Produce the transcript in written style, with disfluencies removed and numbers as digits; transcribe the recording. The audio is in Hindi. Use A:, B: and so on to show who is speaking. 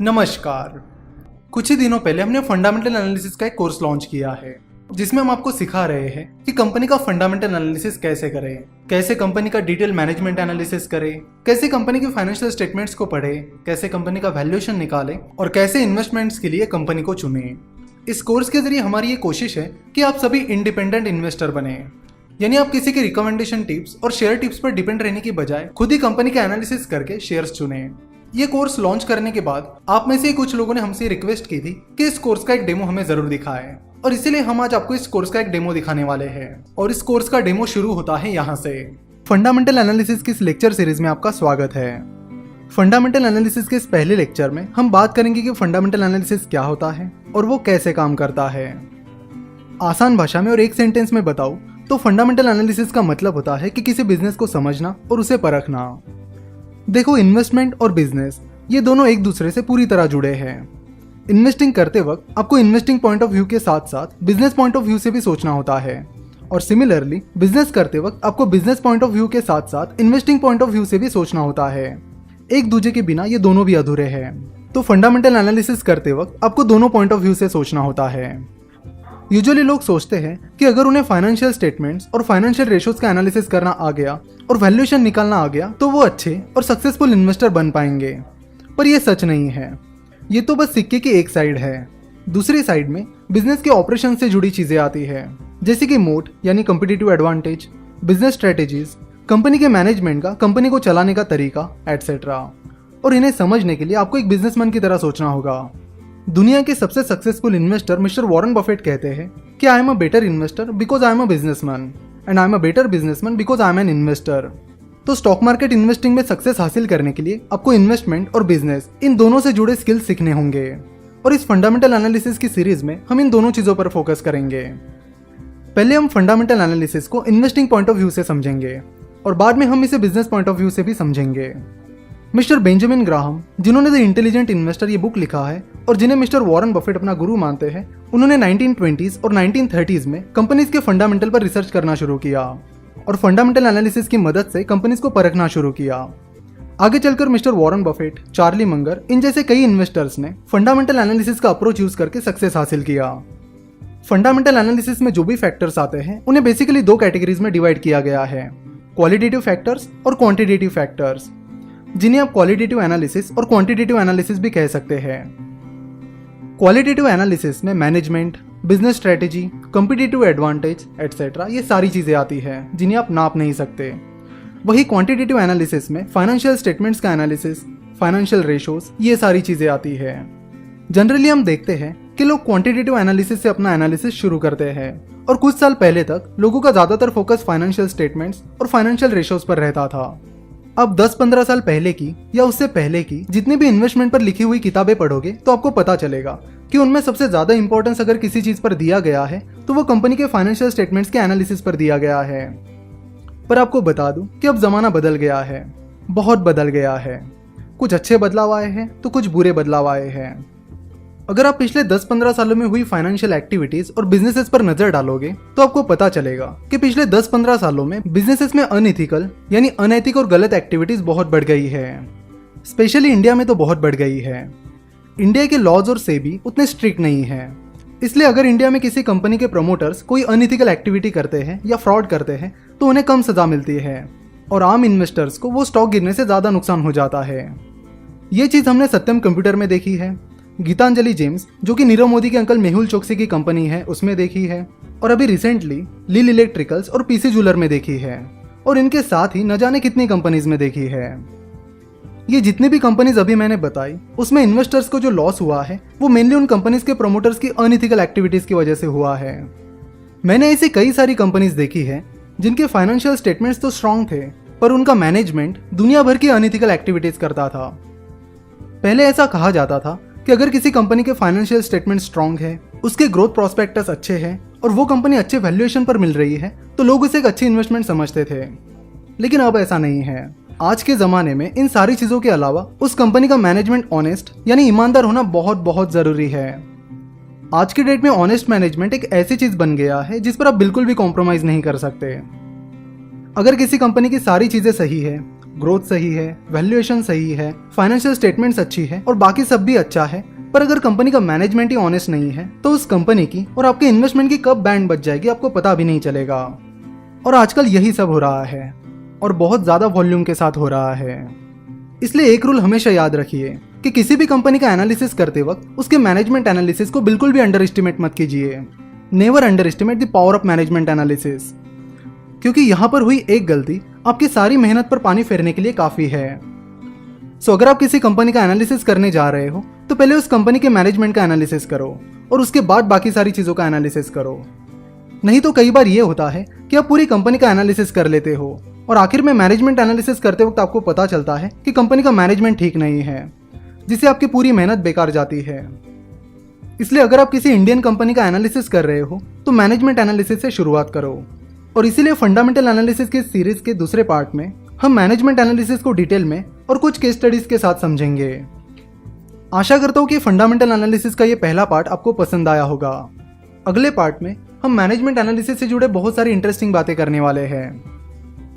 A: नमस्कार। कुछ ही दिनों पहले हमने फंडामेंटल एनालिसिस का एक कोर्स लॉन्च किया है जिसमें हम आपको सिखा रहे हैं कि कंपनी का फंडामेंटल एनालिसिस कैसे करें, कैसे कंपनी का डिटेल मैनेजमेंट एनालिसिस करें, कैसे कंपनी के फाइनेंशियल स्टेटमेंट्स को पढ़ें, कैसे कंपनी का वैल्यूएशन निकालें और कैसे इन्वेस्टमेंट्स के लिए कंपनी को चुनें। इस कोर्स के जरिए हमारी ये कोशिश है कि आप सभी इंडिपेंडेंट इन्वेस्टर बने, यानी आप किसी के रिकमेंडेशन टिप्स और शेयर टिप्स पर डिपेंड रहने की बजाय खुद ही कंपनी का एनालिसिस करके शेयर्स चुनें। ये कोर्स लॉन्च करने के बाद आप में से कुछ लोगों ने हमसे रिक्वेस्ट की थी कि इस कोर्स का एक डेमो हमें जरूर दिखाएं, और इसीलिए हम आज आपको इस कोर्स का एक डेमो दिखाने वाले हैं। और इस कोर्स का डेमो शुरू होता है यहाँ से। फंडामेंटल एनालिसिस की इस लेक्चर सीरीज में आपका स्वागत है। फंडामेंटल एनालिसिस के इस पहले लेक्चर में हम बात करेंगे कि फंडामेंटल एनालिसिस क्या होता है और वो कैसे काम करता है। आसान भाषा में और एक सेंटेंस में बताऊं तो फंडामेंटल एनालिसिस का मतलब होता है कि किसी बिजनेस को समझना और उसे परखना। देखो, इन्वेस्टमेंट और बिजनेस ये दोनों एक दूसरे से पूरी तरह जुड़े हैं। इन्वेस्टिंग करते वक्त आपको इन्वेस्टिंग पॉइंट ऑफ व्यू के साथ साथ बिजनेस पॉइंट ऑफ व्यू से भी सोचना होता है, और सिमिलरली बिजनेस करते वक्त आपको बिजनेस पॉइंट ऑफ व्यू के साथ साथ इन्वेस्टिंग पॉइंट ऑफ व्यू से भी सोचना होता है। एक दूसरे के बिना ये दोनों भी अधूरे हैं। तो फंडामेंटल एनालिसिस करते वक्त आपको दोनों पॉइंट ऑफ व्यू से सोचना होता है। यूजुअली लोग सोचते हैं कि अगर उन्हें फाइनेंशियल स्टेटमेंट्स और फाइनेंशियल रेशोज का एनालिसिस करना आ गया और वैल्यूएशन निकालना आ गया तो वो अच्छे और सक्सेसफुल इन्वेस्टर बन पाएंगे, पर ये सच नहीं है। ये तो बस सिक्के की एक साइड है। दूसरी साइड में बिजनेस के ऑपरेशन से जुड़ी चीजें आती है, जैसे कि मोट यानी competitive advantage, business strategies, company के मैनेजमेंट का कंपनी को चलाने का तरीका एटसेट्रा। और इन्हें समझने के लिए आपको एक बिजनेसमैन की तरह सोचना होगा। दुनिया के सबसे successful investor mister Warren Buffett कहते हैं कि I am a better investor because I am a businessman and I am a better businessman because I am an investor. तो स्टॉक मार्केट इन्वेस्टिंग में सक्सेस हासिल करने के लिए आपको इन्वेस्टमेंट और बिजनेस इन दोनों से जुड़े स्किल्स सीखने होंगे, और इस फंडामेंटल एनालिसिस की सीरीज में हम इन दोनों चीजों पर फोकस करेंगे। पहले हम फंडामेंटल एनालिसिस को इन्वेस्टिंग पॉइंट ऑफ व्यू से समझेंगे और बाद में हम इसे बिजनेस पॉइंट ऑफ व्यू से भी समझेंगे। मिस्टर बेंजामिन ग्राहम, जिन्होंने द इंटेलिजेंट इन्वेस्टर ये बुक लिखा है और जिन्हें मिस्टर वॉरेन बफेट अपना गुरु मानते हैं, उन्होंने 1920s और 1930s में कंपनीज के फंडामेंटल पर रिसर्च करना शुरू किया और फंडामेंटल एनालिसिस की मदद से कंपनीज को परखना शुरू किया। आगे चलकर Mr Warren Buffett, Charlie Munger, इन जैसे कई इन्वेस्टर्स ने फंडामेंटल एनालिसिस का अप्रोच यूज करके सक्सेस हासिल किया। फंडामेंटल एनालिसिस में जो भी फैक्टर्स आते हैं उन्हें बेसिकली दो कैटेगरीज में डिवाइड किया गया है, क्वालिटेटिव फैक्टर्स और क्वांटिटेटिव फैक्टर्स, जिन्हें आप क्वालिटेटिव एनालिसिस और क्वांटिटेटिव एनालिसिस भी कह सकते हैं। क्वालिटेटिव एनालिसिस में management, business strategy, competitive advantage etcetera ये सारी चीजें आती हैं जिन्हें आप नाप नहीं सकते। वही क्वांटिटेटिव एनालिसिस में फाइनेंशियल स्टेटमेंट्स का एनालिसिस, फाइनेंशियल रेशोज ये सारी चीजें आती है। जनरली हम देखते हैं कि लोग क्वांटिटेटिव एनालिसिस से अपना एनालिसिस शुरू करते हैं, और कुछ साल पहले तक लोगों का ज्यादातर फोकस फाइनेंशियल स्टेटमेंट्स और फाइनेंशियल रेशोज पर रहता था। अब 10-15 साल पहले की या उससे पहले की जितनी भी इन्वेस्टमेंट पर लिखी हुई किताबें पढ़ोगे तो आपको पता चलेगा कि उनमें सबसे ज्यादा इंपॉर्टेंस अगर किसी चीज पर दिया गया है तो वो कंपनी के फाइनेंशियल स्टेटमेंट्स के एनालिसिस पर दिया गया है। पर आपको बता दूं कि अब जमाना बदल गया है, बहुत बदल गया है। कुछ अच्छे बदलाव आए हैं तो कुछ बुरे बदलाव आए हैं। अगर आप पिछले 10-15 सालों में हुई फाइनेंशियल एक्टिविटीज और बिजनेसेस पर नजर डालोगे तो आपको पता चलेगा कि पिछले 10-15 सालों में बिजनेसेस में अनइथिकल यानी अनैतिक और गलत एक्टिविटीज बहुत बढ़ गई है। स्पेशली इंडिया में तो बहुत बढ़ गई है। इंडिया के लॉज और सेबी उतने स्ट्रिक्ट नहीं है, इसलिए अगर इंडिया में किसी कंपनी के प्रमोटर्स कोई अनइथिकल एक्टिविटी करते हैं या फ्रॉड करते हैं तो उन्हें कम सजा मिलती है, और आम इन्वेस्टर्स को वो स्टॉक गिरने से ज्यादा नुकसान हो जाता है। ये चीज हमने सत्यम कंप्यूटर में देखी है, गीतांजलि जेम्स जो कि नीरव मोदी के अंकल मेहुल चोकसी की कंपनी है उसमें देखी है, और अभी रिसेंटली लील इलेक्ट्रिकल्स और पीसी जूलर में देखी है, और इनके साथ ही न जाने कितनी कंपनीज में देखी है। ये जितनी भी कंपनीज अभी मैंने बताई उसमें इन्वेस्टर्स को जो लॉस हुआ है वो मेनली उन कंपनीज के प्रमोटर्स की अनइथिकल एक्टिविटीज की वजह से हुआ है। मैंने ऐसी कई सारी कंपनीज देखी है जिनके फाइनेंशियल स्टेटमेंट्स तो स्ट्रांग थे पर उनका मैनेजमेंट दुनिया भर की अनइथिकल एक्टिविटीज करता था। पहले ऐसा कहा जाता था कि अगर किसी कंपनी के फाइनेंशियल स्टेटमेंट स्ट्रांग है, उसके ग्रोथ प्रोस्पेक्टस अच्छे हैं और वो कंपनी अच्छे वैल्यूएशन पर मिल रही है तो लोग उसे एक अच्छी इन्वेस्टमेंट समझते थे। लेकिन अब ऐसा नहीं है। आज के जमाने में इन सारी चीजों के अलावा उस कंपनी का मैनेजमेंट ऑनेस्ट यानी ईमानदार होना बहुत बहुत जरूरी है। आज के डेट में ऑनेस्ट मैनेजमेंट एक ऐसी चीज बन गया है जिस पर आप बिल्कुल भी कॉम्प्रोमाइज नहीं कर सकते। अगर किसी कंपनी की सारी चीजें सही है, ग्रोथ सही है, वैल्यूएशन सही है, फाइनेंशियल स्टेटमेंट्स अच्छी है और बाकी सब भी अच्छा है, पर अगर कंपनी का मैनेजमेंट ही ऑनेस्ट नहीं है तो उस कंपनी की और आपके इन्वेस्टमेंट की कब बैंड बच जाएगी आपको पता भी नहीं चलेगा। और आजकल यही सब हो रहा है और बहुत ज्यादा वॉल्यूम के साथ हो रहा है। इसलिए एक रूल हमेशा याद रखिए कि किसी भी कंपनी का एनालिसिस करते वक्त उसके मैनेजमेंट एनालिसिस को बिल्कुल भी अंडर एस्टिमेट मत कीजिए। Never under estimate the power of management analysis, क्योंकि यहां पर हुई एक गलती आपकी सारी मेहनत पर पानी फेरने के लिए काफी है। सो अगर आप किसी कंपनी का एनालिसिस करने जा रहे हो तो पहले उस कंपनी के मैनेजमेंट का एनालिसिस करो और उसके बाद बाकी सारी चीजों का एनालिसिस करो। नहीं तो कई बार ये होता है कि आप पूरी कंपनी का एनालिसिस कर लेते हो और आखिर में मैनेजमेंट एनालिसिस करते वक्त आपको पता चलता है कि कंपनी का मैनेजमेंट ठीक नहीं है, जिससे आपकी पूरी मेहनत बेकार जाती है। इसलिए अगर आप किसी इंडियन कंपनी का एनालिसिस कर रहे हो तो मैनेजमेंट एनालिसिस से शुरुआत करो। और इसीलिए फंडामेंटल एनालिसिस के सीरीज के दूसरे पार्ट में हम मैनेजमेंट एनालिसिस को डिटेल में और कुछ केस स्टडीज के साथ समझेंगे। आशा करता हूँ कि फंडामेंटल एनालिसिस का ये पहला पार्ट आपको पसंद आया होगा। अगले पार्ट में हम मैनेजमेंट एनालिसिस से जुड़े बहुत सारी इंटरेस्टिंग बातें करने वाले हैं।